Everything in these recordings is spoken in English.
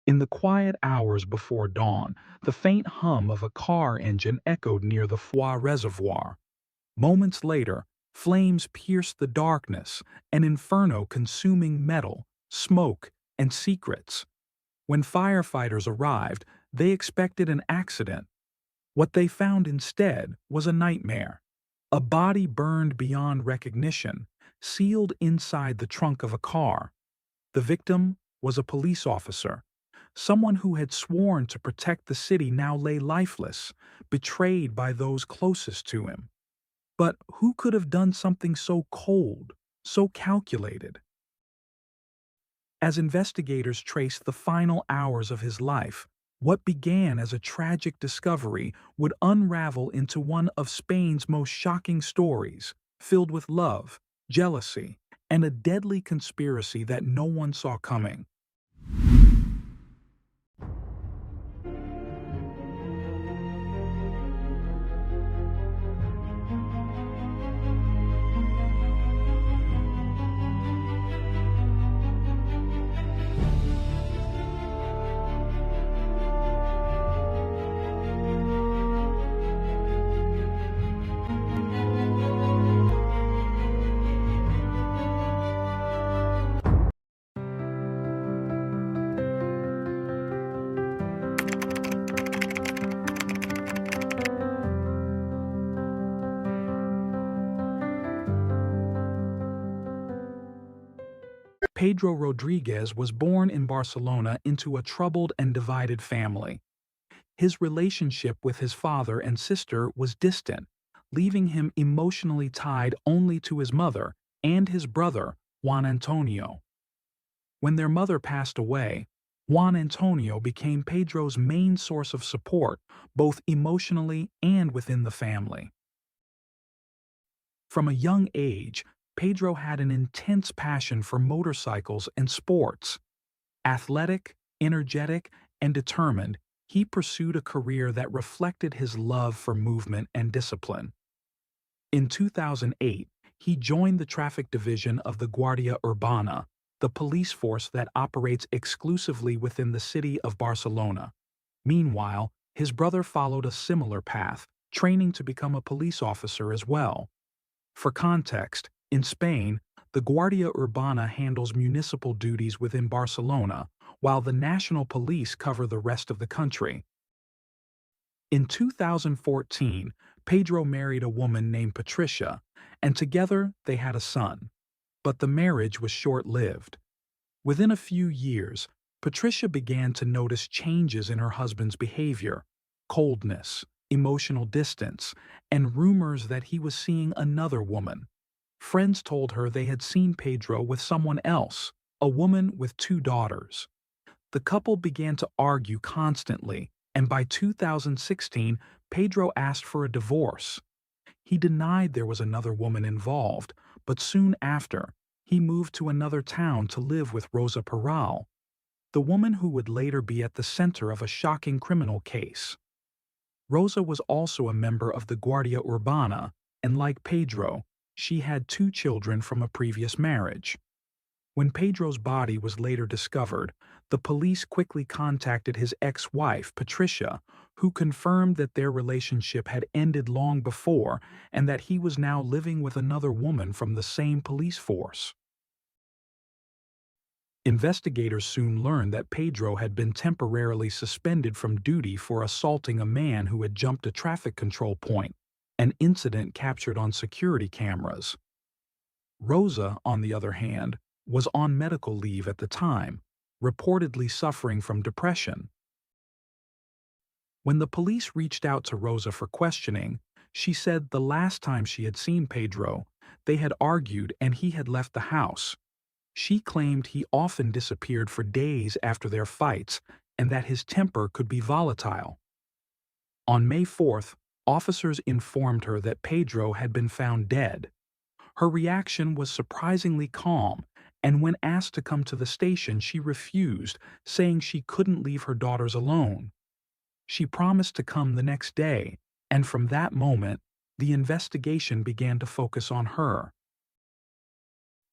In the quiet hours before dawn, the faint hum of a car engine echoed near the Foix Reservoir. Moments later, flames pierced the darkness, an inferno consuming metal, smoke, and secrets. When firefighters arrived, they expected an accident. What they found instead was a nightmare. A body burned beyond recognition, sealed inside the trunk of a car. The victim was a police officer. Someone who had sworn to protect the city now lay lifeless, betrayed by those closest to him. But who could have done something so cold, so calculated? As investigators traced the final hours of his life, what began as a tragic discovery would unravel into one of Spain's most shocking stories, filled with love, jealousy, and a deadly conspiracy that no one saw coming. Pedro Rodriguez was born in Barcelona into a troubled and divided family. His relationship with his father and sister was distant, leaving him emotionally tied only to his mother and his brother, Juan Antonio. When their mother passed away, Juan Antonio became Pedro's main source of support, both emotionally and within the family. From a young age, Pedro had an intense passion for motorcycles and sports. Athletic, energetic, and determined, he pursued a career that reflected his love for movement and discipline. In 2008, he joined the traffic division of the Guardia Urbana, the police force that operates exclusively within the city of Barcelona. Meanwhile, his brother followed a similar path, training to become a police officer as well. For context, in Spain, the Guardia Urbana handles municipal duties within Barcelona, while the national police cover the rest of the country. In 2014, Pedro married a woman named Patricia, and together they had a son. But the marriage was short-lived. Within a few years, Patricia began to notice changes in her husband's behavior: coldness, emotional distance, and rumors that he was seeing another woman. Friends told her they had seen Pedro with someone else, a woman with two daughters. The couple began to argue constantly, and by 2016, Pedro asked for a divorce. He denied there was another woman involved, but soon after, he moved to another town to live with Rosa Peral, the woman who would later be at the center of a shocking criminal case. Rosa was also a member of the Guardia Urbana, and like Pedro, she had two children from a previous marriage. When Pedro's body was later discovered, the police quickly contacted his ex-wife, Patricia, who confirmed that their relationship had ended long before and that he was now living with another woman from the same police force. Investigators soon learned that Pedro had been temporarily suspended from duty for assaulting a man who had jumped a traffic control point, an incident captured on security cameras. Rosa, on the other hand, was on medical leave at the time, reportedly suffering from depression. When the police reached out to Rosa for questioning, she said the last time she had seen Pedro, they had argued and he had left the house. She claimed he often disappeared for days after their fights and that his temper could be volatile. On May 4th, officers informed her that Pedro had been found dead. Her reaction was surprisingly calm, and when asked to come to the station, she refused, saying she couldn't leave her daughters alone. She promised to come the next day, and from that moment, the investigation began to focus on her.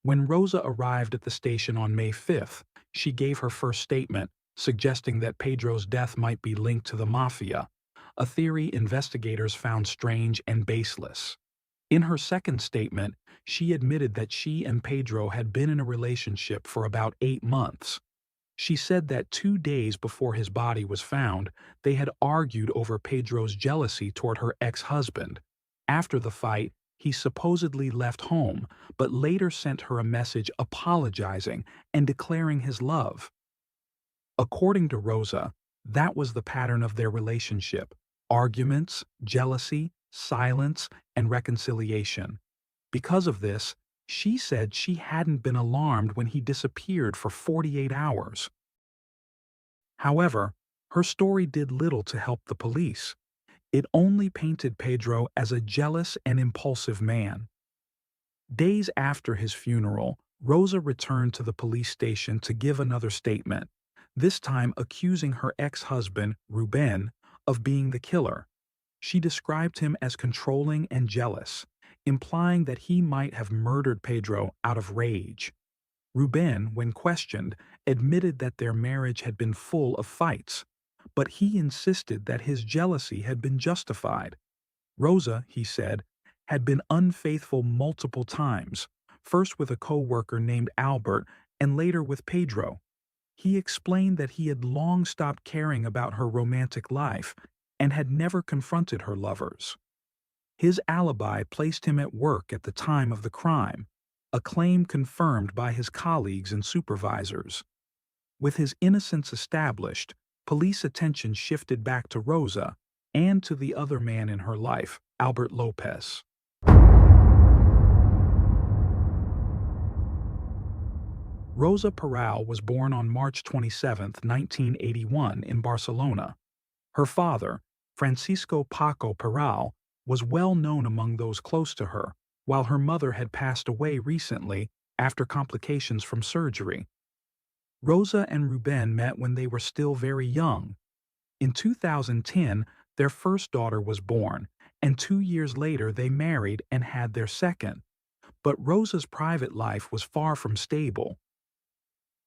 When Rosa arrived at the station on May 5th, she gave her first statement, suggesting that Pedro's death might be linked to the mafia, a theory investigators found strange and baseless. In her second statement, she admitted that she and Pedro had been in a relationship for about 8 months. She said that 2 days before his body was found, they had argued over Pedro's jealousy toward her ex-husband. After the fight, he supposedly left home, but later sent her a message apologizing and declaring his love. According to Rosa, that was the pattern of their relationship: arguments, jealousy, silence, and reconciliation. Because of this, she said she hadn't been alarmed when he disappeared for 48 hours. However, her story did little to help the police. It only painted Pedro as a jealous and impulsive man. Days after his funeral, Rosa returned to the police station to give another statement, this time accusing her ex-husband, Ruben, of being the killer. She described him as controlling and jealous, implying that he might have murdered Pedro out of rage. Ruben, when questioned, admitted that their marriage had been full of fights, but he insisted that his jealousy had been justified. Rosa, he said, had been unfaithful multiple times, first with a co-worker named Albert and later with Pedro. He explained that he had long stopped caring about her romantic life and had never confronted her lovers. His alibi placed him at work at the time of the crime, a claim confirmed by his colleagues and supervisors. With his innocence established, police attention shifted back to Rosa and to the other man in her life, Albert Lopez. Rosa Peral was born on March 27, 1981, in Barcelona. Her father, Francisco Paco Peral, was well known among those close to her, while her mother had passed away recently after complications from surgery. Rosa and Ruben met when they were still very young. In 2010, their first daughter was born, and 2 years later they married and had their second. But Rosa's private life was far from stable.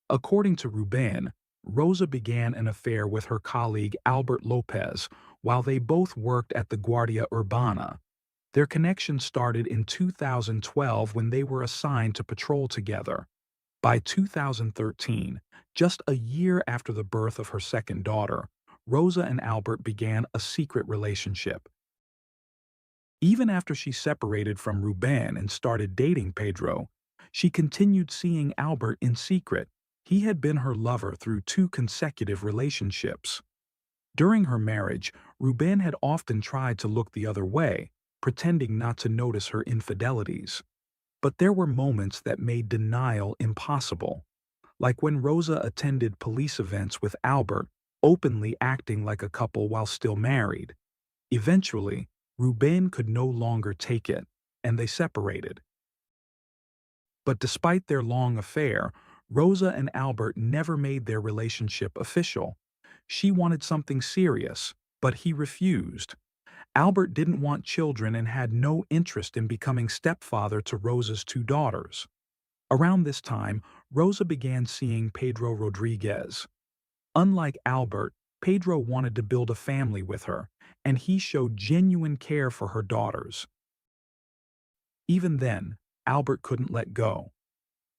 According to Ruben, Rosa began an affair with her colleague Albert Lopez while they both worked at the Guardia Urbana. Their connection started in 2012 when they were assigned to patrol together. By 2013, just a year after the birth of her second daughter, Rosa and Albert began a secret relationship. Even after she separated from Ruben and started dating Pedro, she continued seeing Albert in secret. He had been her lover through 2 consecutive relationships. During her marriage, Ruben had often tried to look the other way, pretending not to notice her infidelities. But there were moments that made denial impossible, like when Rosa attended police events with Albert, openly acting like a couple while still married. Eventually, Ruben could no longer take it, and they separated. But despite their long affair, Rosa and Albert never made their relationship official. She wanted something serious, but he refused. Albert didn't want children and had no interest in becoming stepfather to Rosa's 2 daughters. Around this time, Rosa began seeing Pedro Rodriguez. Unlike Albert, Pedro wanted to build a family with her, and he showed genuine care for her daughters. Even then, Albert couldn't let go.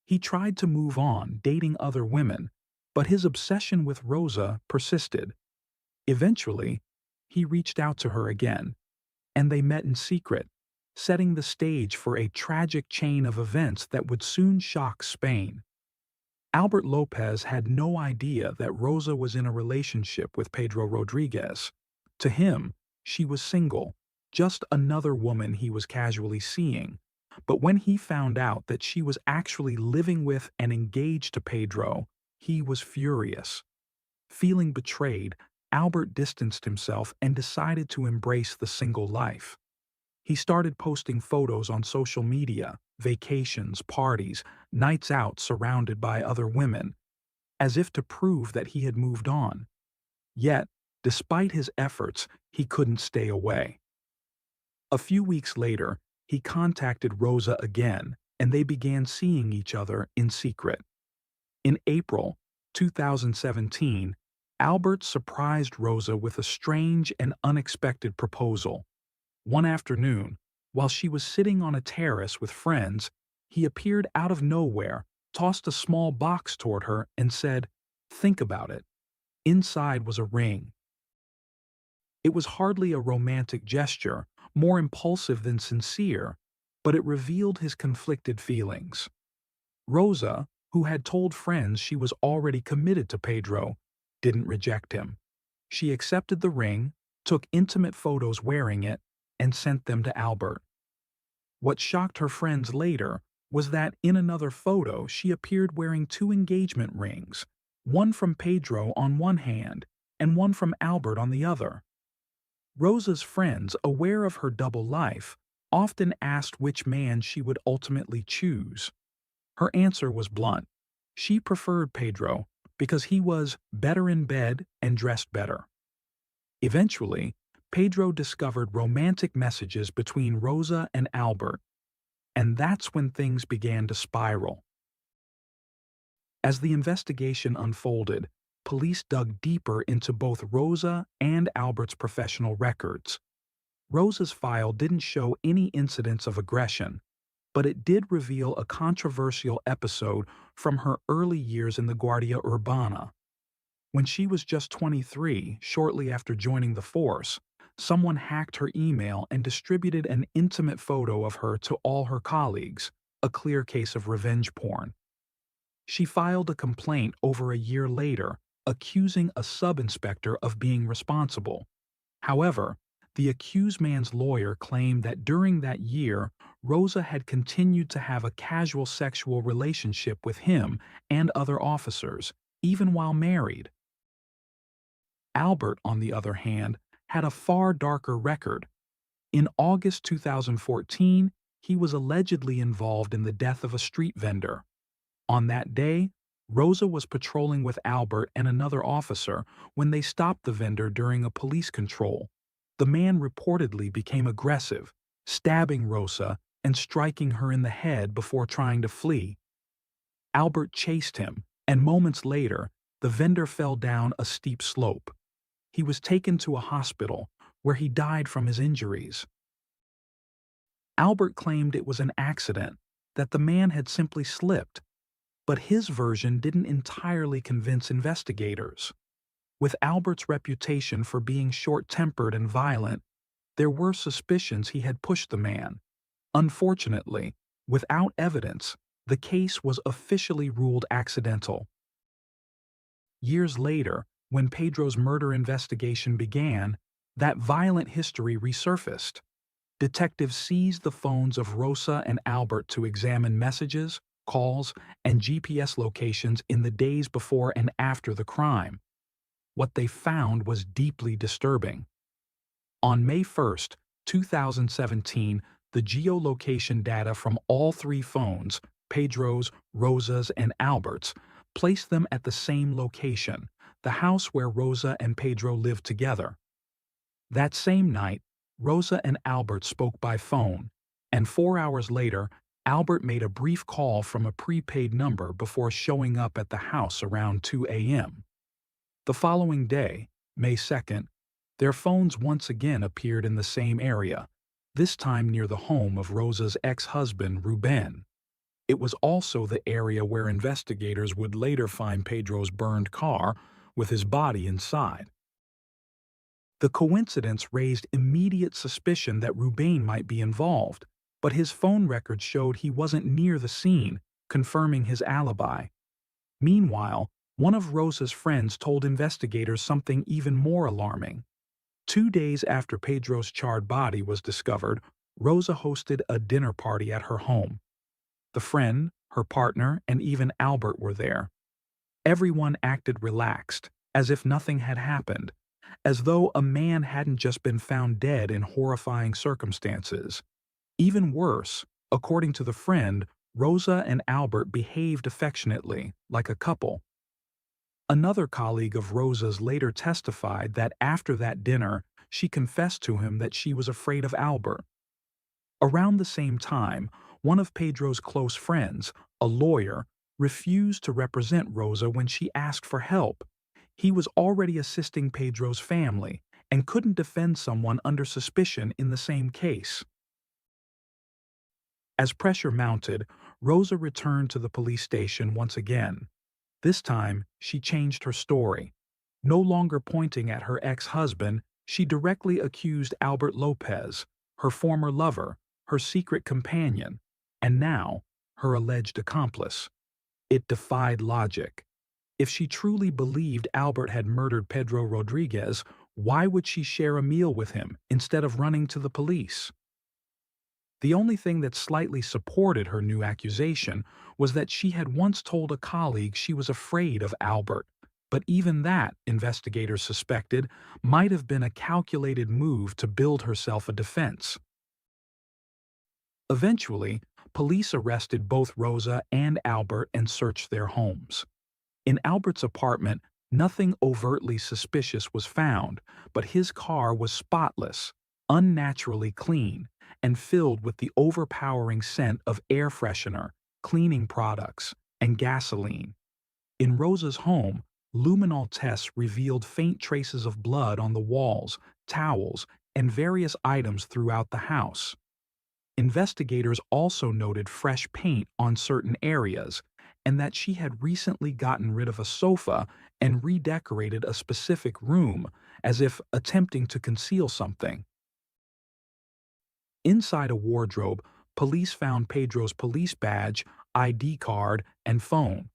He tried to move on, dating other women, but his obsession with Rosa persisted. Eventually, he reached out to her again, and they met in secret, setting the stage for a tragic chain of events that would soon shock Spain. Albert Lopez had no idea that Rosa was in a relationship with Pedro Rodriguez. To him, she was single, just another woman he was casually seeing. But when he found out that she was actually living with and engaged to Pedro, he was furious. Feeling betrayed, Albert distanced himself and decided to embrace the single life. He started posting photos on social media, vacations, parties, nights out surrounded by other women, as if to prove that he had moved on. Yet, despite his efforts, he couldn't stay away. A few weeks later, he contacted Rosa again, and they began seeing each other in secret. In April 2017, Albert surprised Rosa with a strange and unexpected proposal. One afternoon, while she was sitting on a terrace with friends, he appeared out of nowhere, tossed a small box toward her, and said, "Think about it." Inside was a ring. It was hardly a romantic gesture, more impulsive than sincere, but it revealed his conflicted feelings. Rosa, who had told friends she was already committed to Pedro, didn't reject him. She accepted the ring, took intimate photos wearing it, and sent them to Albert. What shocked her friends later was that in another photo she appeared wearing two engagement rings, one from Pedro on one hand and one from Albert on the other. Rosa's friends, aware of her double life, often asked which man she would ultimately choose. Her answer was blunt. She preferred Pedro because he was better in bed and dressed better. Eventually, Pedro discovered romantic messages between Rosa and Albert, and that's when things began to spiral. As the investigation unfolded, police dug deeper into both Rosa and Albert's professional records. Rosa's file didn't show any incidents of aggression, but it did reveal a controversial episode from her early years in the Guardia Urbana. When she was just 23, shortly after joining the force, someone hacked her email and distributed an intimate photo of her to all her colleagues, a clear case of revenge porn. She filed a complaint over a year later, accusing a sub-inspector of being responsible. However, the accused man's lawyer claimed that during that year, Rosa had continued to have a casual sexual relationship with him and other officers, even while married. Albert, on the other hand, had a far darker record. In August 2014, he was allegedly involved in the death of a street vendor. On that day, Rosa was patrolling with Albert and another officer when they stopped the vendor during a police control. The man reportedly became aggressive, stabbing Rosa and striking her in the head before trying to flee. Albert chased him, and moments later, the vendor fell down a steep slope. He was taken to a hospital, where he died from his injuries. Albert claimed it was an accident, that the man had simply slipped, but his version didn't entirely convince investigators. With Albert's reputation for being short-tempered and violent, there were suspicions he had pushed the man. Unfortunately, without evidence, the case was officially ruled accidental. Years later, when Pedro's murder investigation began, that violent history resurfaced. Detectives seized the phones of Rosa and Albert to examine messages, calls, and GPS locations in the days before and after the crime. What they found was deeply disturbing. On May 1, 2017, the geolocation data from all three phones, Pedro's, Rosa's, and Albert's, placed them at the same location, the house where Rosa and Pedro lived together. That same night, Rosa and Albert spoke by phone, and 4 hours later, Albert made a brief call from a prepaid number before showing up at the house around 2 a.m. The following day, May 2nd, their phones once again appeared in the same area, this time near the home of Rosa's ex-husband, Ruben. It was also the area where investigators would later find Pedro's burned car with his body inside. The coincidence raised immediate suspicion that Ruben might be involved, but his phone records showed he wasn't near the scene, confirming his alibi. Meanwhile, one of Rosa's friends told investigators something even more alarming. 2 days after Pedro's charred body was discovered, Rosa hosted a dinner party at her home. The friend, her partner, and even Albert were there. Everyone acted relaxed, as if nothing had happened, as though a man hadn't just been found dead in horrifying circumstances. Even worse, according to the friend, Rosa and Albert behaved affectionately, like a couple. Another colleague of Rosa's later testified that after that dinner, she confessed to him that she was afraid of Albert. Around the same time, one of Pedro's close friends, a lawyer, refused to represent Rosa when she asked for help. He was already assisting Pedro's family and couldn't defend someone under suspicion in the same case. As pressure mounted, Rosa returned to the police station once again. This time, she changed her story. No longer pointing at her ex-husband, she directly accused Albert Lopez, her former lover, her secret companion, and now, her alleged accomplice. It defied logic. If she truly believed Albert had murdered Pedro Rodriguez, why would she share a meal with him instead of running to the police? The only thing that slightly supported her new accusation was that she had once told a colleague she was afraid of Albert, but even that, investigators suspected, might have been a calculated move to build herself a defense. Eventually, police arrested both Rosa and Albert and searched their homes. In Albert's apartment, nothing overtly suspicious was found, but his car was spotless, unnaturally clean, and filled with the overpowering scent of air freshener, cleaning products, and gasoline. In Rosa's home, luminol tests revealed faint traces of blood on the walls, towels, and various items throughout the house. Investigators also noted fresh paint on certain areas, and that she had recently gotten rid of a sofa and redecorated a specific room, as if attempting to conceal something. Inside a wardrobe, police found Pedro's police badge, ID card, and phone.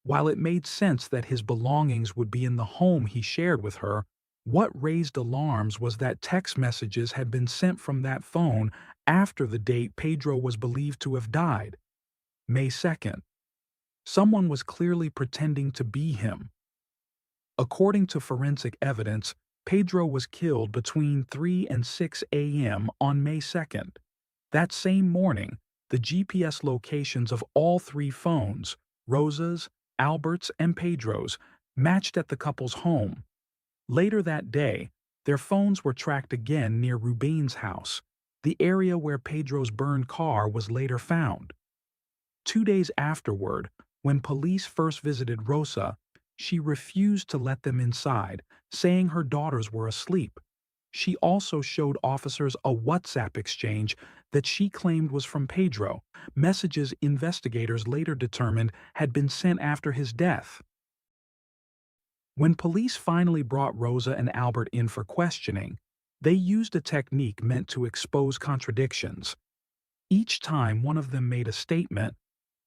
While it made sense that his belongings would be in the home he shared with her, what raised alarms was that text messages had been sent from that phone after the date Pedro was believed to have died, May 2nd. Someone was clearly pretending to be him. According to forensic evidence, Pedro was killed between 3 and 6 a.m. on May 2nd. That same morning, the GPS locations of all three phones, Rosa's, Albert's, and Pedro's, matched at the couple's home. Later that day, their phones were tracked again near Rubain's house, the area where Pedro's burned car was later found. 2 days afterward, when police first visited Rosa, she refused to let them inside, saying her daughters were asleep. She also showed officers a WhatsApp exchange that she claimed was from Pedro, messages investigators later determined had been sent after his death. When police finally brought Rosa and Albert in for questioning, they used a technique meant to expose contradictions. Each time one of them made a statement,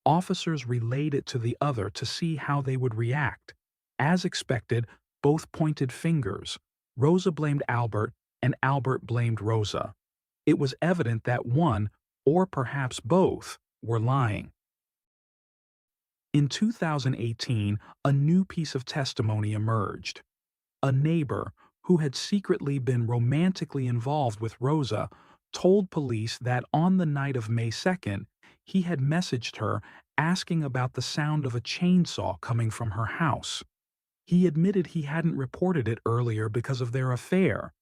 officers relayed it to the other to see how they would react. As expected, both pointed fingers. Rosa blamed Albert, and Albert blamed Rosa. It was evident that one, or perhaps both, were lying. In 2018, a new piece of testimony emerged. A neighbor, who had secretly been romantically involved with Rosa, told police that on the night of May 2nd, he had messaged her asking about the sound of a chainsaw coming from her house. He admitted he hadn't reported it earlier because of their affair.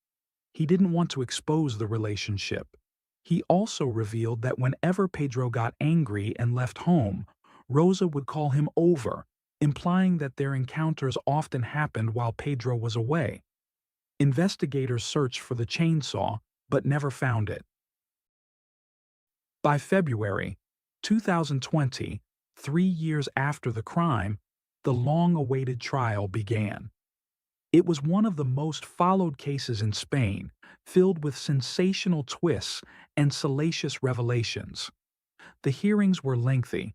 He didn't want to expose the relationship. He also revealed that whenever Pedro got angry and left home, Rosa would call him over, implying that their encounters often happened while Pedro was away. Investigators searched for the chainsaw, but never found it. By February 2020, 3 years after the crime, the long-awaited trial began. It was one of the most followed cases in Spain, filled with sensational twists and salacious revelations. The hearings were lengthy,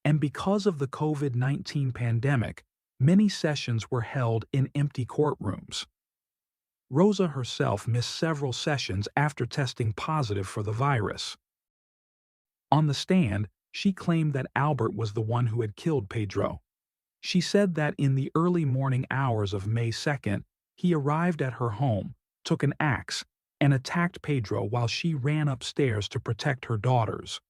and because of the COVID-19 pandemic, many sessions were held in empty courtrooms. Rosa herself missed several sessions after testing positive for the virus. On the stand, she claimed that Albert was the one who had killed Pedro. She said that in the early morning hours of May 2nd, he arrived at her home, took an axe, and attacked Pedro while she ran upstairs to protect her daughters.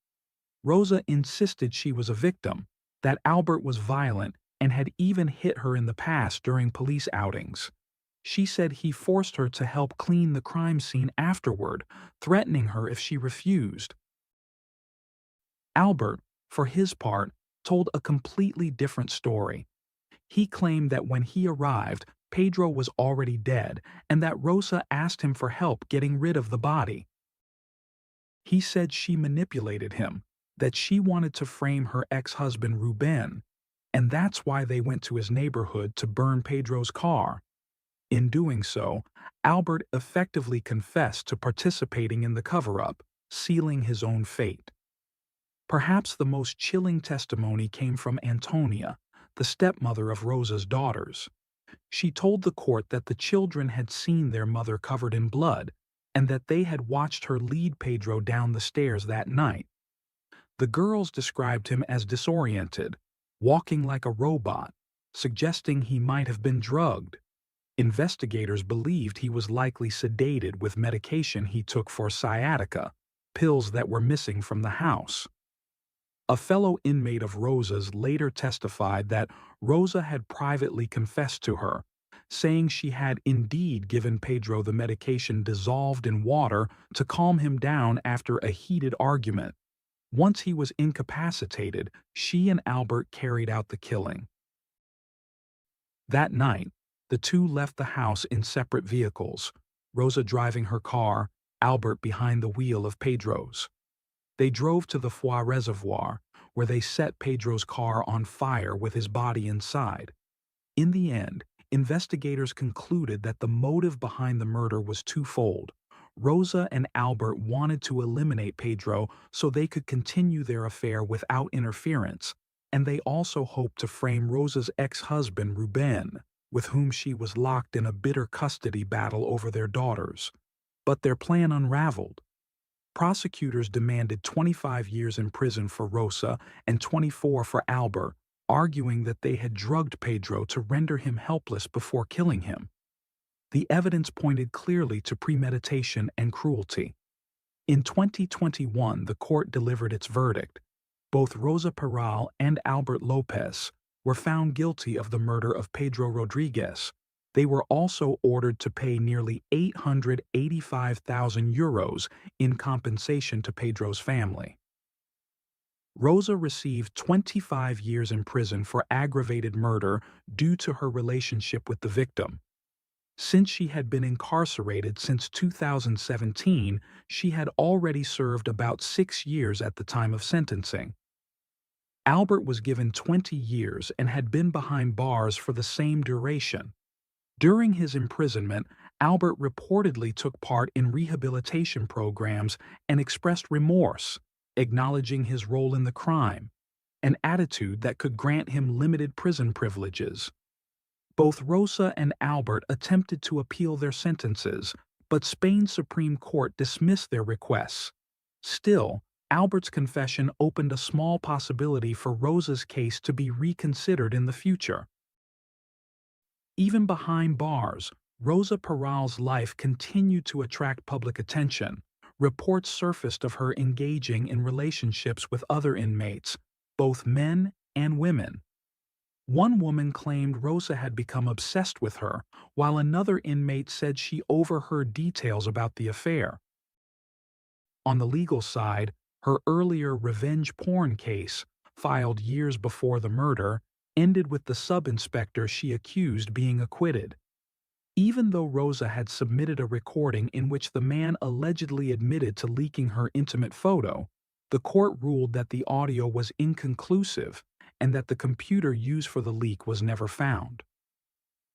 Rosa insisted she was a victim, that Albert was violent and had even hit her in the past during police outings. She said he forced her to help clean the crime scene afterward, threatening her if she refused. Albert, for his part, told a completely different story. He claimed that when he arrived, Pedro was already dead and that Rosa asked him for help getting rid of the body. He said she manipulated him, that she wanted to frame her ex-husband Ruben, and that's why they went to his neighborhood to burn Pedro's car. In doing so, Albert effectively confessed to participating in the cover-up, sealing his own fate. Perhaps the most chilling testimony came from Antonia, the stepmother of Rosa's daughters. She told the court that the children had seen their mother covered in blood and that they had watched her lead Pedro down the stairs that night. The girls described him as disoriented, walking like a robot, suggesting he might have been drugged. Investigators believed he was likely sedated with medication he took for sciatica, pills that were missing from the house. A fellow inmate of Rosa's later testified that Rosa had privately confessed to her, saying she had indeed given Pedro the medication dissolved in water to calm him down after a heated argument. Once he was incapacitated, she and Albert carried out the killing. That night, the two left the house in separate vehicles, Rosa driving her car, Albert behind the wheel of Pedro's. They drove to the Foix Reservoir, where they set Pedro's car on fire with his body inside. In the end, investigators concluded that the motive behind the murder was twofold. Rosa and Albert wanted to eliminate Pedro so they could continue their affair without interference, and they also hoped to frame Rosa's ex-husband Ruben, with whom she was locked in a bitter custody battle over their daughters. But their plan unraveled. Prosecutors demanded 25 years in prison for Rosa and 24 for Albert, arguing that they had drugged Pedro to render him helpless before killing him. The evidence pointed clearly to premeditation and cruelty. In 2021, the court delivered its verdict. Both Rosa Peral and Albert Lopez were found guilty of the murder of Pedro Rodriguez. They were also ordered to pay nearly €885,000 in compensation to Pedro's family. Rosa received 25 years in prison for aggravated murder due to her relationship with the victim. Since she had been incarcerated since 2017, she had already served about 6 years at the time of sentencing. Albert was given 20 years and had been behind bars for the same duration. During his imprisonment, Albert reportedly took part in rehabilitation programs and expressed remorse, acknowledging his role in the crime, an attitude that could grant him limited prison privileges. Both Rosa and Albert attempted to appeal their sentences, but Spain's Supreme Court dismissed their requests. Still, Albert's confession opened a small possibility for Rosa's case to be reconsidered in the future. Even behind bars, Rosa Peral's life continued to attract public attention. Reports surfaced of her engaging in relationships with other inmates, both men and women. One woman claimed Rosa had become obsessed with her, while another inmate said she overheard details about the affair. On the legal side, her earlier revenge porn case, filed years before the murder, ended with the sub-inspector she accused being acquitted. Even though Rosa had submitted a recording in which the man allegedly admitted to leaking her intimate photo, the court ruled that the audio was inconclusive and that the computer used for the leak was never found.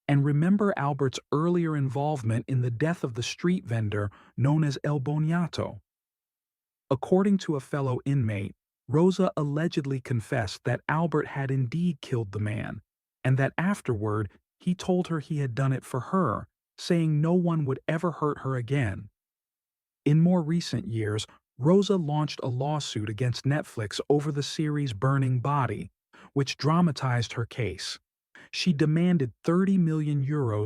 And remember Albert's earlier involvement in the death of the street vendor known as El Boniato. According to a fellow inmate, Rosa allegedly confessed that Albert had indeed killed the man, and that afterward he told her he had done it for her, saying no one would ever hurt her again. In more recent years, Rosa launched a lawsuit against Netflix over the series Burning Body, which dramatized her case. She demanded €30 million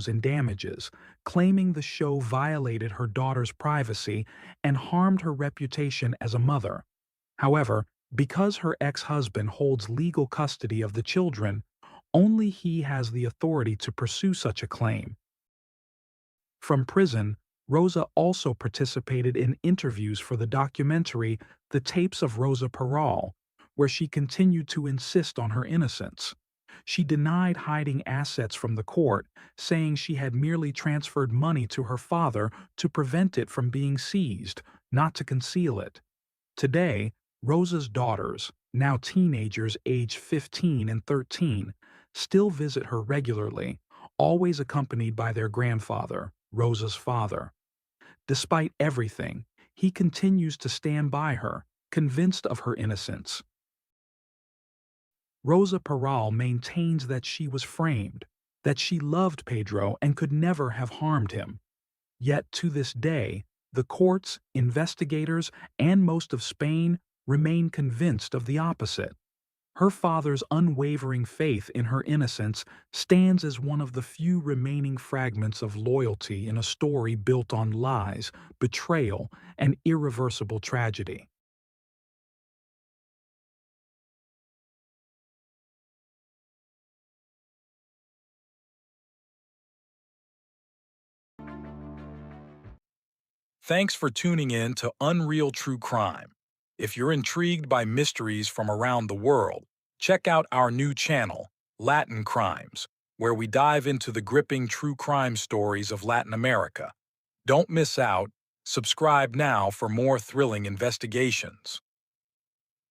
in damages, claiming the show violated her daughter's privacy and harmed her reputation as a mother. However, because her ex-husband holds legal custody of the children, only he has the authority to pursue such a claim. From prison, Rosa also participated in interviews for the documentary The Tapes of Rosa Peral, where she continued to insist on her innocence. She denied hiding assets from the court, saying she had merely transferred money to her father to prevent it from being seized, not to conceal it. Today, Rosa's daughters, now teenagers aged 15 and 13, still visit her regularly, always accompanied by their grandfather, Rosa's father. Despite everything, he continues to stand by her, convinced of her innocence. Rosa Peral maintains that she was framed, that she loved Pedro and could never have harmed him. Yet to this day, the courts, investigators, and most of Spain remain convinced of the opposite. Her father's unwavering faith in her innocence stands as one of the few remaining fragments of loyalty in a story built on lies, betrayal, and irreversible tragedy. Thanks for tuning in to Unreal True Crime. If you're intrigued by mysteries from around the world, check out our new channel, Latin Crimes, where we dive into the gripping true crime stories of Latin America. Don't miss out. Subscribe now for more thrilling investigations.